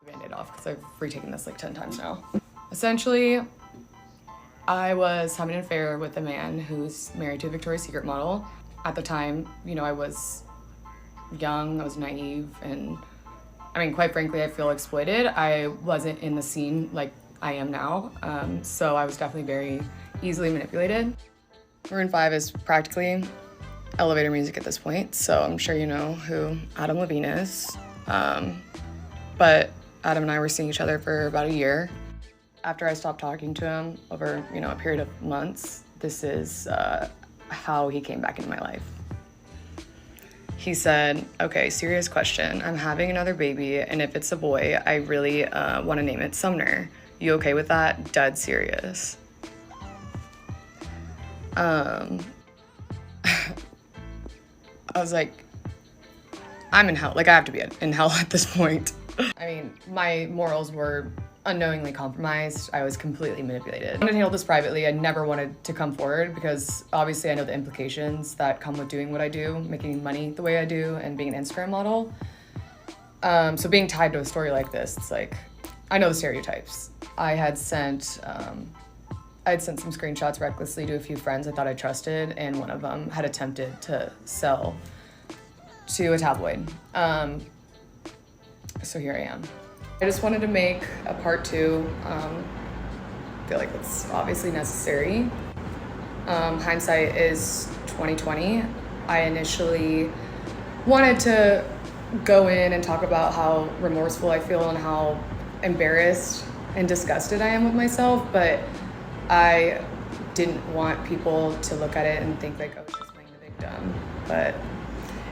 Band-Aid off because I've retaken this like 10 times now. Essentially, I was having an affair with a man who's married to a Victoria's Secret model. At the time, you know, I was young, I was naive, and I mean, quite frankly, I feel exploited. I wasn't in the scene like I am now, so I was definitely very easily manipulated. Maroon 5 is practically elevator music at this point, so I'm sure you know who Adam Levine is. But Adam and I were seeing each other for about a year. After I stopped talking to him over, you know, a period of months, this is how he came back into my life. He said, okay, serious question. I'm having another baby, and if it's a boy, I really want to name it Sumner. You okay with that? Dead serious. I was like, I'm in hell. Like, I have to be in hell at this point. I mean, my morals were unknowingly compromised. I was completely manipulated. I wanted to handle this privately. I never wanted to come forward because obviously I know the implications that come with doing what I do, making money the way I do, and being an Instagram model. So being tied to a story like this, it's like, I know the stereotypes. I had sent some screenshots recklessly to a few friends I thought I trusted, and one of them had attempted to sell to a tabloid. So here I am. I just wanted to make a part 2. I feel like it's obviously necessary. Hindsight is 2020. I initially wanted to go in and talk about how remorseful I feel and how embarrassed and disgusted I am with myself, but I didn't want people to look at it and think like, oh, she's playing the victim. But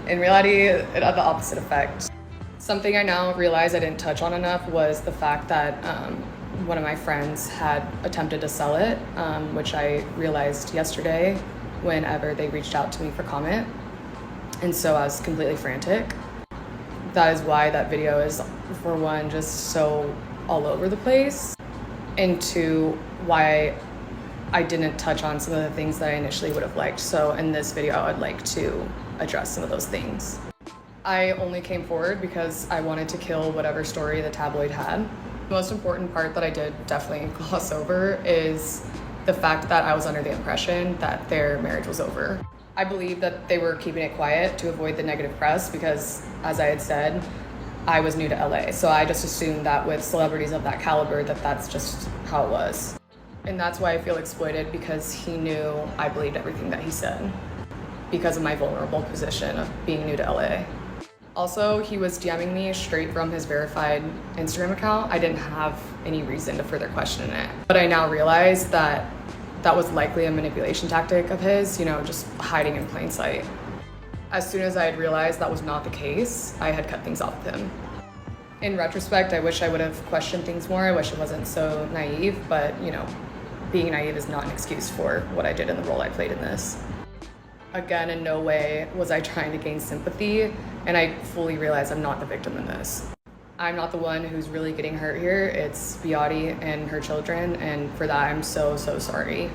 in reality, it had the opposite effect. Something I now realize I didn't touch on enough was the fact that one of my friends had attempted to sell it, which I realized yesterday whenever they reached out to me for comment. And so I was completely frantic. That is why that video is, for one, just so all over the place, and two, why I didn't touch on some of the things that I initially would have liked. So in this video, I would like to address some of those things. I only came forward because I wanted to kill whatever story the tabloid had. The most important part that I did definitely gloss over is the fact that I was under the impression that their marriage was over. I believe that they were keeping it quiet to avoid the negative press because, as I had said, I was new to LA. So I just assumed that with celebrities of that caliber, that's just how it was. And that's why I feel exploited, because he knew I believed everything that he said because of my vulnerable position of being new to LA. Also, he was DMing me straight from his verified Instagram account. I didn't have any reason to further question it. But I now realize that that was likely a manipulation tactic of his, you know, just hiding in plain sight. As soon as I had realized that was not the case, I had cut things off with him. In retrospect, I wish I would have questioned things more. I wish I wasn't so naive, but, you know, being naive is not an excuse for what I did in the role I played in this. Again, in no way was I trying to gain sympathy, and I fully realize I'm not the victim in this. I'm not the one who's really getting hurt here. It's Beati and her children, and for that I'm so sorry.